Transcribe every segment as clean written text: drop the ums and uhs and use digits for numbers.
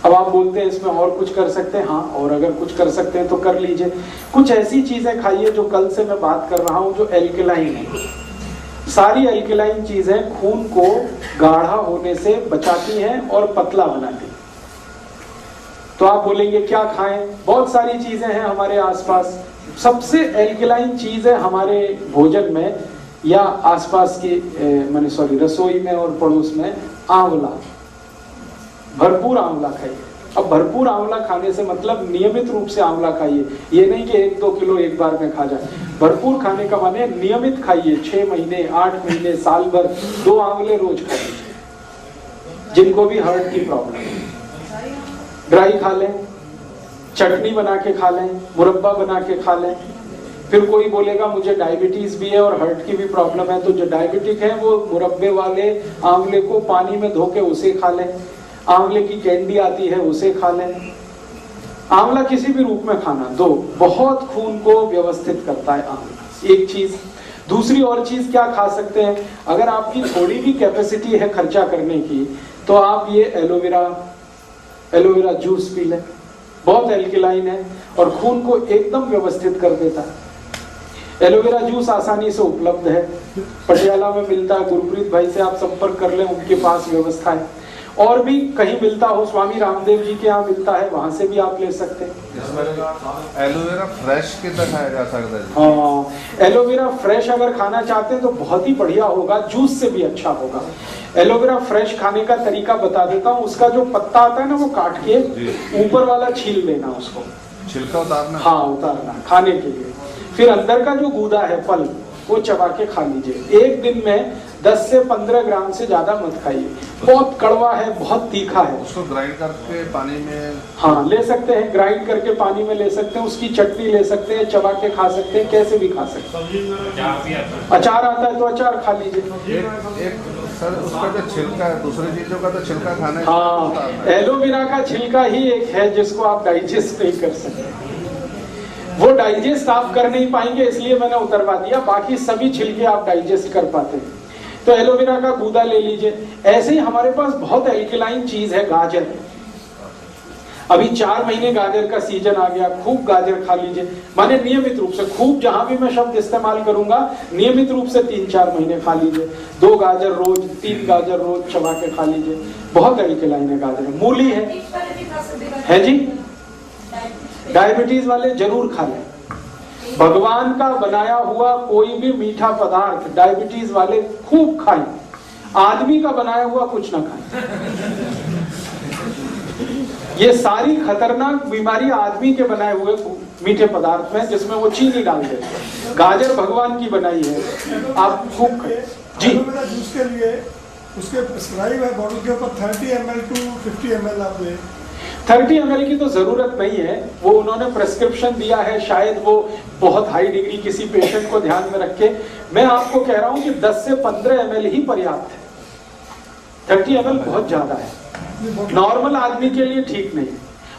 अब आप बोलते हैं इसमें और कुछ कर सकते हैं, हाँ, और अगर कुछ कर सकते हैं तो कर लीजिए। कुछ ऐसी चीजें खाइए जो कल से मैं बात कर रहा हूं, जो एल्केलाइन है। सारी एल्केलाइन चीजें खून को गाढ़ा होने से बचाती हैं और पतला बनाती हैं। तो आप बोलेंगे क्या खाएं? बहुत सारी चीजें हैं हमारे आसपास। सबसे एल्केलाइन चीज है हमारे भोजन में या आसपास की रसोई में और पड़ोस में, आंवला। भरपूर आंवला खाइए। अब भरपूर आंवला खाने से मतलब नियमित रूप से आंवला खाइए, ये नहीं कि 1-2 किलो एक बार में खा जाए। भरपूर खाने का माने नियमित खाइए, 6 महीने 8 महीने साल भर 2 आंवले रोज खाइए। जिनको भी हार्ट की प्रॉब्लम है, ड्राई खा लें, चटनी बना के खा लें, मुरब्बा बना के खा लें। फिर कोई बोलेगा मुझे डायबिटीज भी है और हार्ट की भी प्रॉब्लम है, तो जो डायबिटिक है वो मुरब्बे वाले आंवले को पानी में धो के उसे खा लें। आंवले की कैंडी आती है, उसे खा लें। आंवला किसी भी रूप में खाना, 2 बहुत खून को व्यवस्थित करता है आंवला, एक चीज। दूसरी और चीज क्या खा सकते हैं, अगर आपकी थोड़ी भी कैपेसिटी है खर्चा करने की, तो आप ये एलोवेरा जूस पी लें। बहुत एल्केलाइन है और खून को एकदम व्यवस्थित कर देता है। एलोवेरा जूस आसानी से उपलब्ध है, पटियाला में मिलता है। गुरप्रीत भाई से आप संपर्क कर लें, उनके पास व्यवस्था है। और भी कहीं मिलता हो, स्वामी रामदेव जी के यहाँ मिलता है, वहां से भी आप ले सकते हैं। एलोवेरा फ्रेश कितना खाया जा सकता है? हाँ, एलोवेरा फ्रेश अगर खाना चाहते हैं तो बहुत ही बढ़िया होगा, जूस से भी अच्छा होगा। एलोवेरा फ्रेश खाने का तरीका बता देता हूँ। उसका जो पत्ता आता है ना, वो काट के ऊपर वाला छील लेना, उसको छिलका उतारना। हाँ, उतारना खाने के लिए। फिर अंदर का जो गूदा है, फल, वो चबा के खा लीजिए। एक दिन में 10 से 15 ग्राम से ज्यादा मत खाइए। बहुत कड़वा है, बहुत तीखा है। उसको ग्राइंड करके पानी में, हाँ, ले सकते हैं, ग्राइंड करके पानी में ले सकते हैं। उसकी चटनी ले सकते हैं, चबा के खा सकते हैं, कैसे भी खा सकते हैं। अचार आता है तो अचार खा लीजिए। सर उसका जो छिलका है, दूसरी चीजों का तो छिलका खाना है। हाँ, एलोवेरा का छिलका ही एक है जिसको आप डाइजेस्ट नहीं कर सकते। वो डाइजेस्ट आप कर नहीं पाएंगे, इसलिए मैंने उतरवा दिया। बाकी सभी छिलके आप डाइजेस्ट कर पाते हैं। तो एलोवेरा का गूदा ले लीजिए। ऐसे ही हमारे पास बहुत एल्केलाइन चीज है, गाजर। अभी 4 महीने गाजर का सीजन आ गया, खूब गाजर खा लीजिए। माने नियमित रूप से, खूब जहां भी मैं शब्द इस्तेमाल करूंगा, नियमित रूप से 3-4 महीने खा लीजिए। 2 गाजर रोज, 3 गाजर रोज चबा के खा लीजिए। बहुत एल्केलाइन है गाजर। मूली है जी, डायबिटीज वाले जरूर खा लें। भगवान का बनाया हुआ कोई भी मीठा पदार्थ डायबिटीज वाले खूब खाएं। आदमी का बनाया हुआ कुछ ना खाएं। ये सारी खतरनाक बीमारी आदमी के बनाए हुए मीठे पदार्थ में, जिसमें वो चीनी डाल देते हैं। गाजर भगवान की बनाई है, आप खूब खाएं जी। जूस के लिए उसके प्रिस्क्राइब है बॉटल के ऊपर 30 ml to 50 ml आप लें। 30 ml की तो जरूरत नहीं है, वो उन्होंने प्रेस्क्रिप्शन दिया है, शायद वो बहुत हाई डिग्री किसी पेशेंट को ध्यान में रख के। मैं आपको कह रहा हूं कि 10 से 15 ml ही पर्याप्त है। 30 ml बहुत ज्यादा है, नॉर्मल आदमी के लिए ठीक नहीं।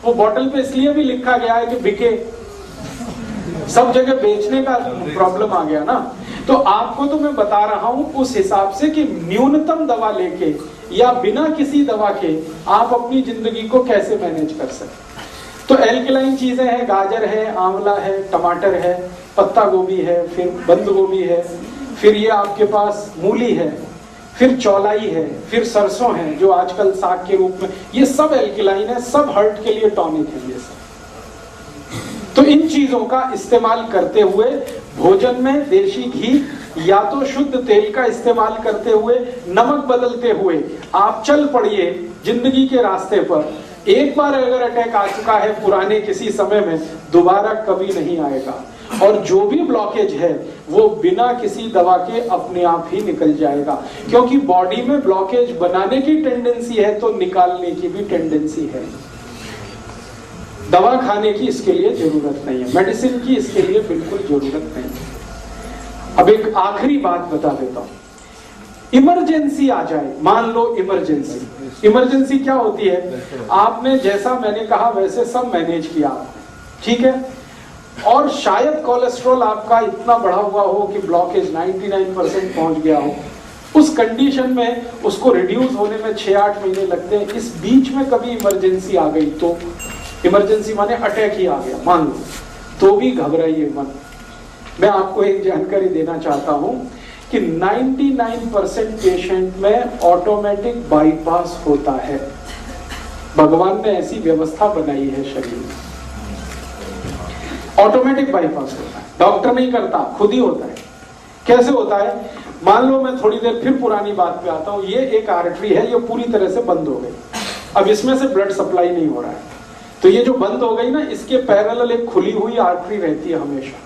वो बोतल पे इसलिए भी लिखा गया है कि बिके, सब जगह बेचने का प्रॉब्लम आ गया ना। तो आपको तो मैं बता रहा हूं उस हिसाब से कि न्यूनतम दवा लेके या बिना किसी दवा के आप अपनी जिंदगी को कैसे मैनेज कर सकते। तो एल्केलाइन चीजें हैं, गाजर है, आंवला है, टमाटर है, पत्ता गोभी है, फिर बंद गोभी है, फिर ये आपके पास मूली है, फिर चौलाई है, फिर सरसों है जो आजकल साग के रूप में। ये सब एल्केलाइन है, सब हार्ट के लिए टॉनिक है ये सब। तो इन चीजों का इस्तेमाल करते हुए भोजन में देशी घी या तो शुद्ध तेल का इस्तेमाल करते हुए, नमक बदलते हुए आप चल पड़िए जिंदगी के रास्ते पर। एक बार अगर अटैक आ चुका है पुराने किसी समय में, दोबारा कभी नहीं आएगा। और जो भी ब्लॉकेज है वो बिना किसी दवा के अपने आप ही निकल जाएगा, क्योंकि बॉडी में ब्लॉकेज बनाने की टेंडेंसी है तो निकालने की भी टेंडेंसी है। दवा खाने की इसके लिए जरूरत नहीं है, मेडिसिन की इसके लिए बिल्कुल जरूरत नहीं है। अब एक आखिरी बात बता देता हूं, इमरजेंसी आ जाए, मान लो इमरजेंसी। इमरजेंसी क्या होती है? आपने जैसा मैंने कहा वैसे सब मैनेज किया, ठीक है, और शायद कोलेस्ट्रॉल आपका इतना बढ़ा हुआ हो कि ब्लॉकेज 99% पहुंच गया हो, उस कंडीशन में उसको रिड्यूस होने में 6-8 महीने लगते हैं। इस बीच में कभी इमरजेंसी आ गई तो, इमरजेंसी माने अटैक ही आ गया मान लो, तो भी घबराइए मत। मैं आपको एक जानकारी देना चाहता हूं कि 99% पेशेंट में ऑटोमेटिक बाईपास होता है। भगवान ने ऐसी व्यवस्था बनाई है शरीर में, ऑटोमेटिक बाईपास होता है, डॉक्टर नहीं करता, खुद ही होता है। कैसे होता है? मान लो मैं थोड़ी देर फिर पुरानी बात पे आता हूं, ये एक आर्टरी है, ये पूरी तरह से बंद हो गई, अब इसमें से ब्लड सप्लाई नहीं हो रहा है, तो ये जो बंद हो गई ना, इसके पैरेलल एक खुली हुई आर्टरी रहती है हमेशा।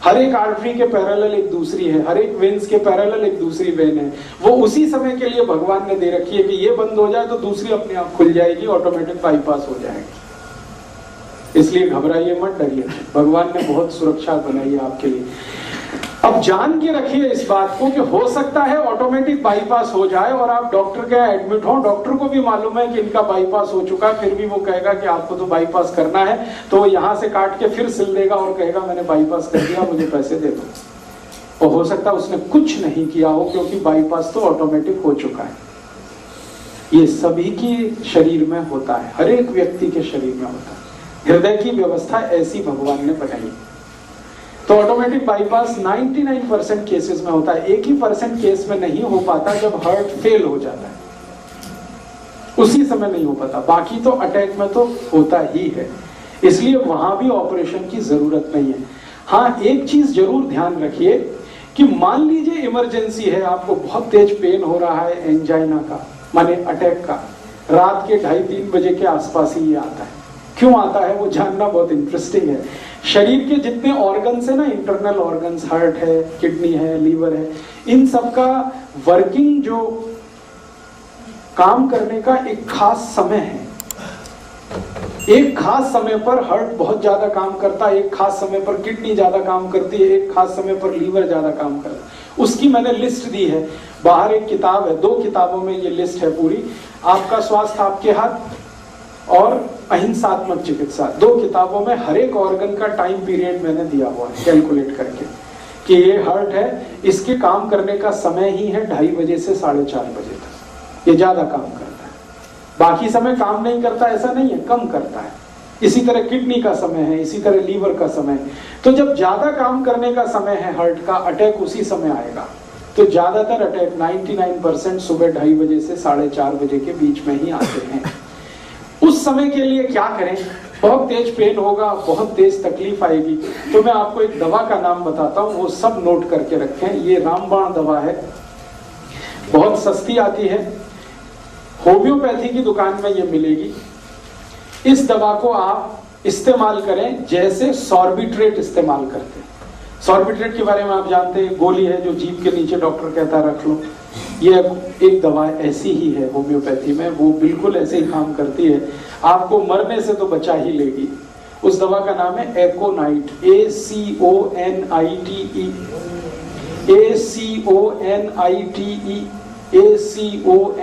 हर एक आर्टरी के पैरेलल एक दूसरी है, हर एक वेन्स के पैरेलल एक दूसरी वेन है। वो उसी समय के लिए भगवान ने दे रखी है कि ये बंद हो जाए तो दूसरी अपने आप खुल जाएगी, ऑटोमेटिक बाईपास हो जाएगी। इसलिए घबराइए मत, डरिए, भगवान ने बहुत सुरक्षा बनाई है आपके लिए। अब जान के रखिए इस बात को कि हो सकता है ऑटोमेटिक बाईपास हो जाए और आप डॉक्टर के एडमिट हो, डॉक्टर को भी मालूम है कि इनका बाईपास हो चुका है, फिर भी वो कहेगा कि आपको तो बाईपास करना है, तो वो यहां से काट के फिर सिल देगा और कहेगा मैंने बाईपास कर दिया, मुझे पैसे दे दो। और हो सकता है उसने कुछ नहीं किया हो, क्योंकि बाईपास तो ऑटोमेटिक हो चुका है। ये सभी के शरीर में होता है, हर एक व्यक्ति के शरीर में होता है। हृदय की व्यवस्था ऐसी भगवान ने बनाई। तो ऑटोमेटिक बाईपास 99% केसेस में होता है। 1% केस में नहीं हो पाता जब हार्ट फेल हो जाता है, उसी समय नहीं हो पाता, बाकी तो अटैक में तो होता ही है। इसलिए वहां भी ऑपरेशन की जरूरत नहीं है। हाँ, एक चीज जरूर ध्यान रखिए कि मान लीजिए इमरजेंसी है, आपको बहुत तेज पेन हो रहा है, एंजाइना का माने अटैक का, रात के 2:30-3 बजे के आसपास ही ये आता है। क्यों आता है वो जानना बहुत इंटरेस्टिंग है। शरीर के जितने ऑर्गन्स है ना, इंटरनल ऑर्गन्स, हार्ट है, किडनी है, लीवर है, इन सब का वर्किंग जो काम करने का एक खास समय है। एक खास समय पर हार्ट बहुत ज्यादा काम करता है, एक खास समय पर किडनी ज्यादा काम करती है, एक खास समय पर लीवर ज्यादा काम करता है। उसकी मैंने लिस्ट दी है, बाहर एक किताब है, 2 किताबों में ये लिस्ट है पूरी। आपका स्वास्थ्य आपके हाथ और अहिंसात्मक चिकित्सा, 2 किताबों में हर एक ऑर्गन का टाइम पीरियड मैंने दिया हुआ है कैलकुलेट करके कि ये हार्ट है, इसके काम करने का समय ही है 2:30 बजे से 4:30 बजे तक, ये ज्यादा काम करता है। बाकी समय काम नहीं करता ऐसा नहीं है, कम करता है। इसी तरह किडनी का समय है, इसी तरह लीवर का समय है। तो जब ज्यादा काम करने का समय है हार्ट का, अटैक उसी समय आएगा। तो ज्यादातर अटैक 99% सुबह 2:30 बजे से 4:30 बजे के बीच में ही आते हैं। उस समय के लिए क्या करें? बहुत तेज पेन होगा, बहुत तेज तकलीफ आएगी, तो मैं आपको एक दवा का नाम बताता हूं, वो सब नोट करके रखें। ये रामबाण दवा है, बहुत सस्ती आती है, होम्योपैथी की दुकान में ये मिलेगी। इस दवा को आप इस्तेमाल करें जैसे सॉर्बिट्रेट इस्तेमाल करते हैं। सॉर्बिट्रेट के बारे में आप जानते हैं, गोली है जो जीभ के नीचे डॉक्टर कहता है रख लो। ये एक दवा ऐसी ही है होम्योपैथी में, वो बिल्कुल ऐसे ही काम करती है, आपको मरने से तो बचा ही लेगी। उस दवा का नाम है एकोनाइट, ACONITE,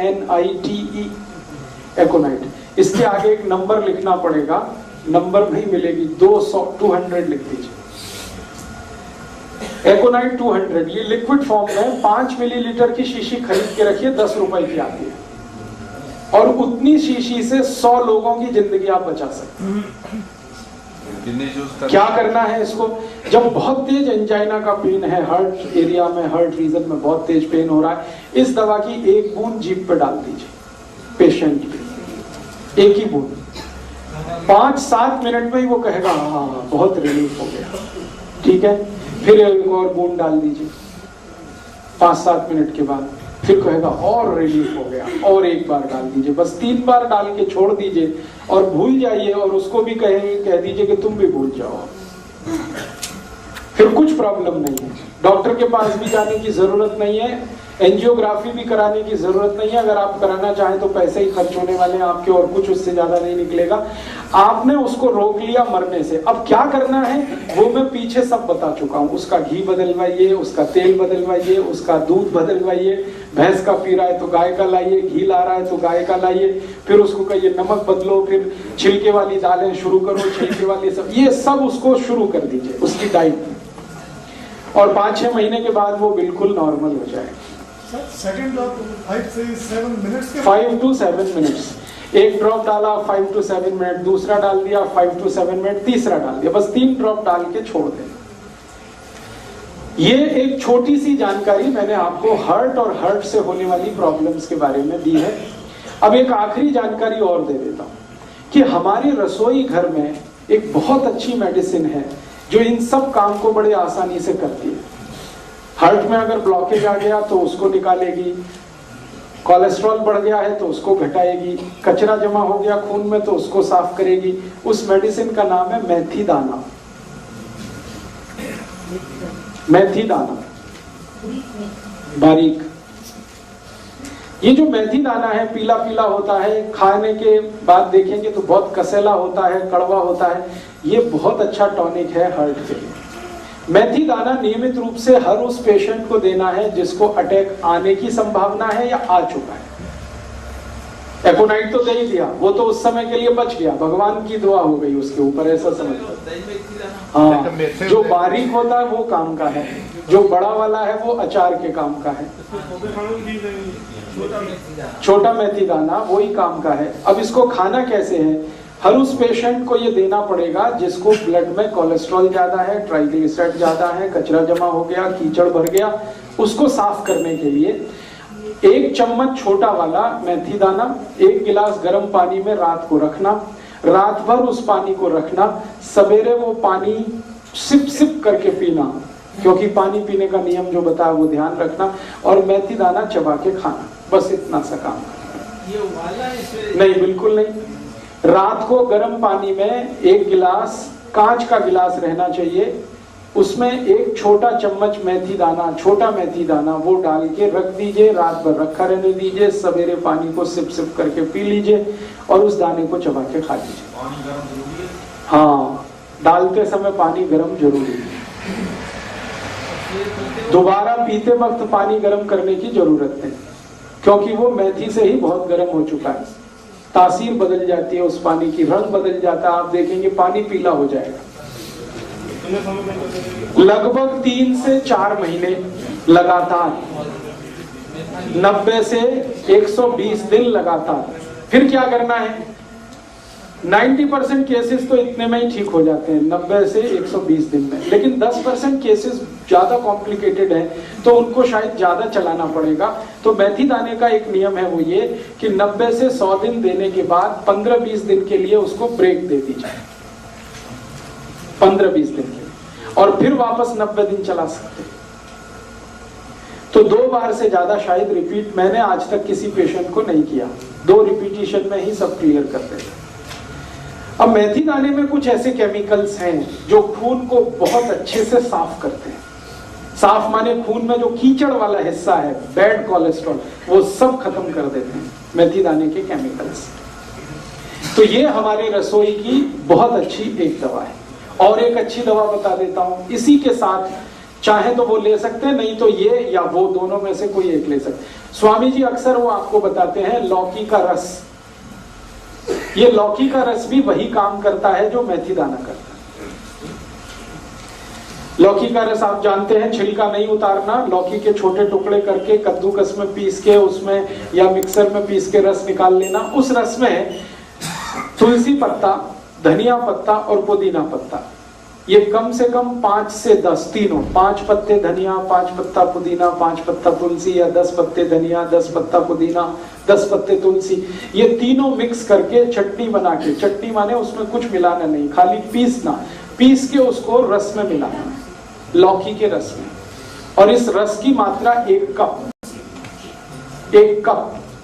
ACONITE, एकोनाइट। इसके आगे एक नंबर लिखना पड़ेगा, नंबर नहीं मिलेगी, 200 लिख दीजिए। एकोनाइट 200, ये लिक्विड फॉर्म में 5 मिलीलीटर की शीशी खरीद के रखिए, 10 रुपए की आती है, और उतनी शीशी से 100 लोगों की जिंदगी आप बचा सकते हैं। क्या करना है इसको? जब बहुत तेज एंजाइना का पेन है, हार्ट एरिया में, हार्ट रीजन में बहुत तेज पेन हो रहा है, इस दवा की 1 बूंद जीभ पे डाल दीजिए पेशेंट पे, 1 ही बूंद। 5-7 मिनट में ही वो कहेगा हाँ बहुत रिलीफ हो गया, ठीक है। फिर 1 और बूंद डाल दीजिए 5-7 मिनट के बाद, फिर कहेगा और रिलीफ हो गया, और 1 बार डाल दीजिए। बस 3 बार डाल के छोड़ दीजिए और भूल जाइए, और उसको भी कह दीजिए कि तुम भी भूल जाओ, फिर कुछ प्रॉब्लम नहीं है। डॉक्टर के पास भी जाने की जरूरत नहीं है, एंजियोग्राफी भी कराने की जरूरत नहीं है। अगर आप कराना चाहें तो पैसे ही खर्च होने वाले हैं आपके, और कुछ उससे ज्यादा नहीं निकलेगा। आपने उसको रोक लिया मरने से। अब क्या करना है वो मैं पीछे सब बता चुका हूं। उसका घी बदलवाइए, उसका तेल बदलवाइए, उसका दूध बदलवाइए, भैंस का पी रहा है तो गाय का लाइए, घी ला रहा है तो गाय का लाइए, फिर उसको कहिए नमक बदलो, फिर छिलके वाली दालें शुरू करो, छिलके वाली सब, ये सब उसको शुरू कर दीजिए उसकी डाइट में, और 5-6 महीने के बाद वो बिल्कुल नॉर्मल हो जाएगा। सेकंड ड्रॉप 5 से 7 मिनट्स के 5 to 7 मिनट्स। एक ड्रॉप डाला 5 to 7 मिनट, दूसरा डाल दिया 5 to 7 मिनट, तीसरा डाल दिया, बस 3 ड्रॉप डाल के छोड़ दें। ये एक छोटी सी जानकारी मैंने आपको हार्ट और हार्ट से होने वाली प्रॉब्लम्स के बारे में दी है। अब एक आखिरी जानकारी और दे देता हूं कि हमारे रसोई घर में एक बहुत अच्छी मेडिसिन है जो इन सब काम को बड़े आसानी से करती है। हार्ट में अगर ब्लॉकेज आ गया तो उसको निकालेगी, कोलेस्ट्रॉल बढ़ गया है तो उसको घटाएगी, कचरा जमा हो गया खून में तो उसको साफ करेगी। उस मेडिसिन का नाम है मेथी दाना। मेथी दाना बारीक, ये जो मेथी दाना है पीला पीला होता है, खाने के बाद देखेंगे तो बहुत कसेला होता है, कड़वा होता है। ये बहुत अच्छा टॉनिक है हार्ट के लिए। मेथी दाना नियमित रूप से हर उस पेशेंट को देना है जिसको अटैक आने की संभावना है या आ चुका है। एकोनाइट तो दे ही दिया, वो तो उस समय के लिए बच गया, भगवान की दुआ हो गई उसके ऊपर, ऐसा समझो। हाँ, जो बारीक होता है वो काम का है, जो बड़ा वाला है वो अचार के काम का है। छोटा मेथी दाना वही काम का है। अब इसको खाना कैसे है? हर उस पेशेंट को ये देना पड़ेगा जिसको ब्लड में कोलेस्ट्रॉल ज्यादा है, ट्राइग्लिसराइड ज्यादा है, कचरा जमा हो गया, कीचड़ भर गया, उसको साफ करने के लिए 1 चम्मच छोटा वाला मेथी दाना 1 गिलास गर्म पानी में रात को रखना, रात भर उस पानी को रखना, सवेरे वो पानी सिप सिप करके पीना, क्योंकि पानी पीने का नियम जो बताया वो ध्यान रखना, और मेथी दाना चबा के खाना। बस इतना सा काम। ये उबालना नहीं, बिल्कुल नहीं। रात को गर्म पानी में 1 गिलास, कांच का गिलास रहना चाहिए, उसमें 1 छोटा चम्मच मेथी दाना, छोटा मेथी दाना वो डाल के रख दीजिए, रात भर रखा रहने दीजिए, सवेरे पानी को सिप सिप करके पी लीजिए और उस दाने को चबा के खा लीजिए। हाँ, डालते समय पानी गर्म जरूरी है। दोबारा पीते वक्त पानी गर्म करने की जरूरत नहीं, क्योंकि वो मेथी से ही बहुत गर्म हो चुका है। तासीर बदल जाती है उस पानी की, रंग बदल जाता है, आप देखेंगे पानी पीला हो जाएगा। लगभग 3 से 4 महीने लगातार, 90 से 120 दिन लगातार। फिर क्या करना है? 90% केसेस तो इतने में ही ठीक हो जाते हैं, 90 से 120 दिन में। लेकिन 10% केसेस ज्यादा कॉम्प्लिकेटेड हैं तो उनको शायद ज्यादा चलाना पड़ेगा। तो मेथी दाने का एक नियम है, वो ये कि 90 से 100 दिन देने के बाद 15-20 दिन के लिए उसको ब्रेक दे दी जाए, 15-20 दिन के लिए, और फिर वापस 90 दिन चला सकते हैं। तो 2 बार से ज्यादा शायद रिपीट मैंने आज तक किसी पेशेंट को नहीं किया, 2 रिपीटिशन में ही सब क्लियर करते हैं। अब मेथी दाने में कुछ ऐसे केमिकल्स हैं जो खून को बहुत अच्छे से साफ करते हैं। साफ माने खून में जो कीचड़ वाला हिस्सा है, बैड कोलेस्ट्रॉल, वो सब खत्म कर देते हैं मेथी दाने के केमिकल्स। तो ये हमारे रसोई की बहुत अच्छी एक दवा है। और एक अच्छी दवा बता देता हूं, इसी के साथ चाहे तो वो ले सकते हैं, नहीं तो ये या वो दोनों में से कोई एक ले सकते। स्वामी जी अक्सर वो आपको बताते हैं लौकी का रस। ये लौकी का रस भी वही काम करता है जो मेथी दाना करता है। लौकी का रस आप जानते हैं, छिलका नहीं उतारना, लौकी के छोटे टुकड़े करके कद्दूकस में पीस के उसमें या मिक्सर में पीस के रस निकाल लेना। उस रस में तुलसी पत्ता, धनिया पत्ता और पुदीना पत्ता, ये कम से कम 5 से 10 तीनों, 5 पत्ते धनिया, 5 पत्ता पुदीना, 5 पत्ता तुलसी, या 10 पत्ते धनिया, 10 पत्ता पुदीना, 10 पत्ते तुलसी, ये तीनों मिक्स करके चटनी बना के, चटनी माने उसमें कुछ मिलाना नहीं, खाली पीसना, पीस के उसको रस में मिलाना है, लौकी के रस में। और इस रस की मात्रा 1 कप,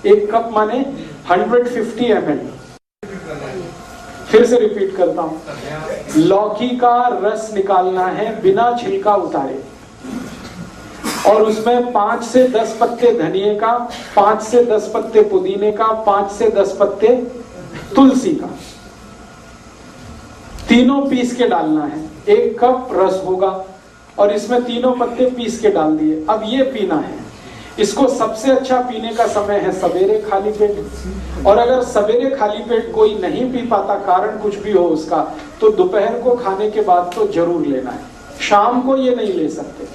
1 कप माने 150 ml। फिर से रिपीट करता हूं, लौकी का रस निकालना है बिना छिलका उतारे, और उसमें 5 से 10 पत्ते धनिए का, 5 से 10 पत्ते पुदीने का, 5 से 10 पत्ते तुलसी का, तीनों पीस के डालना है। 1 कप रस होगा और इसमें तीनों पत्ते पीस के डाल दिए। अब ये पीना है। इसको सबसे अच्छा पीने का समय है सवेरे खाली पेट, और अगर सवेरे खाली पेट कोई नहीं पी पाता, कारण कुछ भी हो उसका, तो दोपहर को खाने के बाद तो जरूर लेना है। शाम को ये नहीं ले सकते,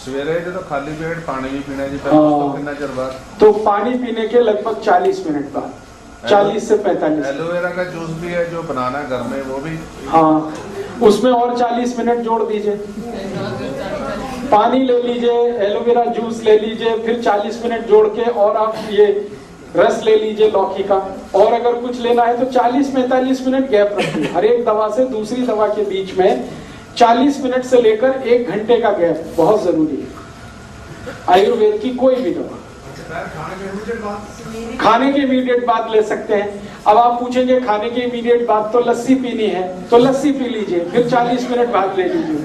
सवेरे जो तो खाली पेट पानी भी पीना जी, हाँ। कितना चर बाद? तो पानी पीने के लगभग 40 मिनट बाद, 40 से 45। एलोवेरा का जूस भी है जो बनाना घर में, वो भी? हाँ, उसमें और 40 मिनट जोड़ दीजिए। पानी ले लीजिए, एलोवेरा जूस ले लीजिए, फिर 40 मिनट जोड़ के और आप ये रस ले लीजिए लौकी का, और अगर कुछ लेना है तो 40-45 मिनट गैप रखिए हर एक दवा से दूसरी दवा के बीच में। 40 मिनट से लेकर 1 घंटे का गैप बहुत जरूरी है आयुर्वेद की कोई भी दवा। खाने के इमीडिएट बाद ले सकते हैं। अब आप पूछेंगे खाने के इमीडिएट बाद तो लस्सी पीनी है, तो लस्सी पी लीजिए, फिर 40 मिनट बाद ले लीजिए।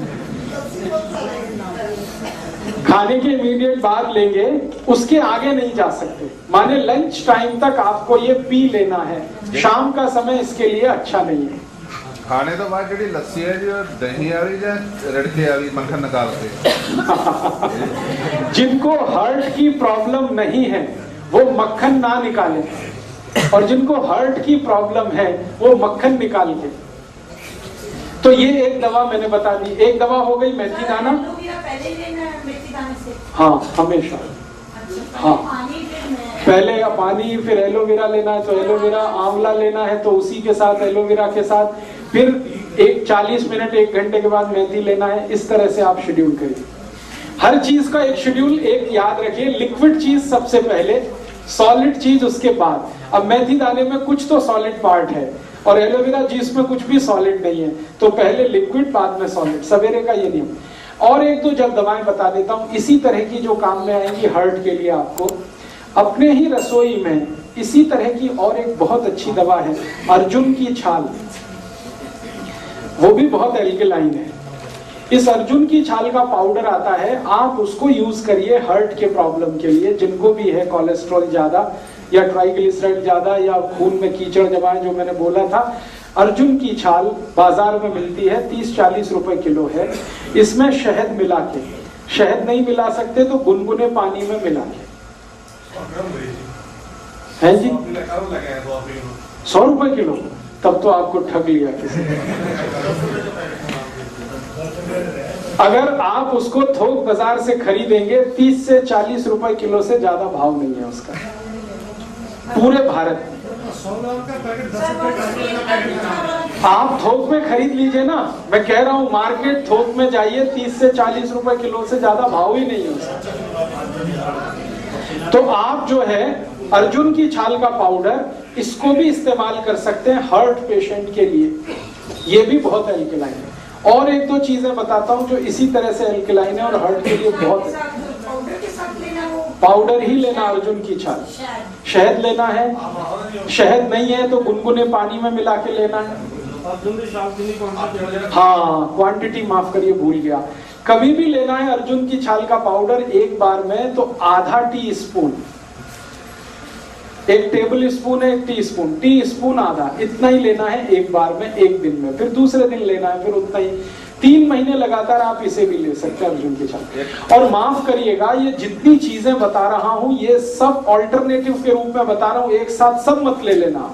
खाने के इमीडिएट बाद लेंगे, उसके आगे नहीं जा सकते। माने लंच टाइम तक आपको ये पी लेना है, शाम का समय इसके लिए अच्छा नहीं है। खाने तो बाद जी लस्सी है जो दही आ रही है रड़के आ रही मक्खन निकाल के। जिनको हार्ट की प्रॉब्लम नहीं है वो मक्खन ना निकाले, और जिनको हार्ट की प्रॉब्लम है वो मक्खन निकाल के। तो ये एक दवा मैंने बता दी। एक दवा हो गई मेथी दाना। पहले लेना है मेथी दाने से? हाँ, हमेशा। हाँ, पहले पानी, फिर एलोवेरा लेना है तो एलोवेरा, आंवला लेना है तो उसी के साथ एलोवेरा के साथ, फिर 40 मिनट 1 घंटे के बाद मेथी लेना है। इस तरह से आप शेड्यूल करिए। हर चीज का एक शेड्यूल। एक याद रखिए, लिक्विड चीज सबसे पहले, सॉलिड चीज उसके बाद। अब मेथी दाने में कुछ तो सॉलिड पार्ट है और एलोवेरा जूस में कुछ भी सॉलिड नहीं है, तो पहले लिक्विड बाद में सॉलिड, सवेरे का ये नियम। और एक दो जब दवाएं बता देता हूं इसी तरह की जो काम में आएंगी हार्ट के लिए। आपको अपने ही रसोई में इसी तरह की और एक बहुत अच्छी दवा है, अर्जुन की छाल। वो भी बहुत एल्कलाइन है। इस अर्जुन की छाल का पाउडर आता है, आप उसको यूज करिए हार्ट के प्रॉब्लम के लिए। जिनको भी है कोलेस्ट्रॉल ज्यादा या ट्राइग्लिसराइड ज्यादा या खून में कीचड़ जमा है, जो मैंने बोला था, अर्जुन की छाल बाजार में मिलती है, 30-40 रुपए किलो है। इसमें शहद मिला के, शहद नहीं मिला सकते तो गुनगुने पानी में मिला के है जी, 100 रुपए किलो। तब तो आपको ठग लिया किसी ने। अगर आप उसको थोक बाजार से खरीदेंगे 30 से 40 रुपए किलो से ज्यादा भाव नहीं है उसका पूरे भारत में। आप थोक में खरीद लीजिए ना, मैं कह रहा हूं मार्केट थोक में जाइए, 30 से 40 रुपए किलो से ज्यादा भाव ही नहीं है उसका। तो आप जो है अर्जुन की छाल का पाउडर, इसको भी इस्तेमाल कर सकते हैं हार्ट पेशेंट के लिए। ये भी बहुत एल्कलाइन है। और एक दो चीजें बताता हूं जो इसी तरह से एल्कलाइन है और हार्ट के लिए बहुत। पाउडर ही लेना अर्जुन की छाल। शहद लेना है, शहद नहीं है तो गुनगुने पानी में मिला के लेना है। हाँ, क्वांटिटी माफ करिए, भूल गया। कभी भी लेना है अर्जुन की छाल का पाउडर एक बार में तो आधा टी स्पून, 1 टेबल स्पून है 1 टी स्पून आधा, इतना ही लेना है एक बार में, एक दिन में। फिर दूसरे दिन लेना है, फिर उतना ही। 3 महीने लगातार आप इसे भी ले सकते हैं अर्जुन की छाल। और माफ करिएगा, ये जितनी चीजें बता रहा हूं ये सब ऑल्टरनेटिव के रूप में बता रहा हूं, एक साथ सब मत ले लेना।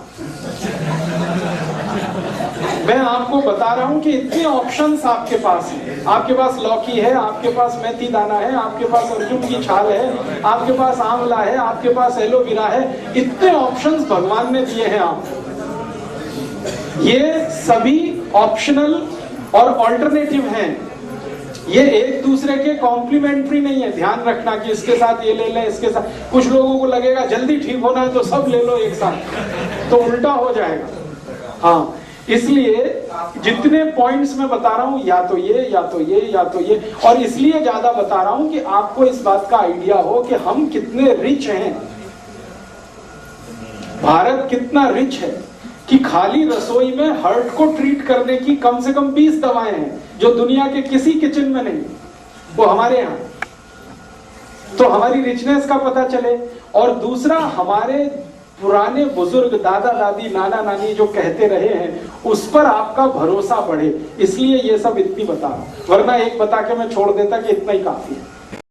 मैं आपको बता रहा हूं कि इतने ऑप्शंस आपके पास हैं। आपके पास लौकी है, आपके पास मेथी दाना है, आपके पास अर्जुन की छाल है, आपके पास आंवला है, आपके पास एलोवेरा है। इतने ऑप्शंस भगवान ने दिए हैं आपको। ये सभी ऑप्शनल और ऑल्टरनेटिव हैं। ये एक दूसरे के कॉम्प्लीमेंट्री नहीं है। ध्यान रखना कि इसके साथ ये ले लें, इसके साथ। कुछ लोगों को लगेगा जल्दी ठीक होना है तो सब ले लो एक साथ, तो उल्टा हो जाएगा। हाँ, इसलिए जितने पॉइंट्स मैं बता रहा हूं, या तो ये या तो ये या तो ये, और इसलिए ज्यादा बता रहा हूं कि आपको इस बात का आइडिया हो कि हम कितने रिच हैं। भारत कितना रिच है कि खाली रसोई में हार्ट को ट्रीट करने की कम से कम 20 दवाएं हैं जो दुनिया के किसी किचन में नहीं, वो हमारे यहाँ। तो हमारी रिचनेस का पता चले। और दूसरा, हमारे पुराने बुजुर्ग, दादा दादी, नाना नानी जो कहते रहे हैं, उस पर आपका भरोसा बढ़े, इसलिए ये सब इतनी बता रहा हूं। वरना एक बता के मैं छोड़ देता कि इतना ही काफी है।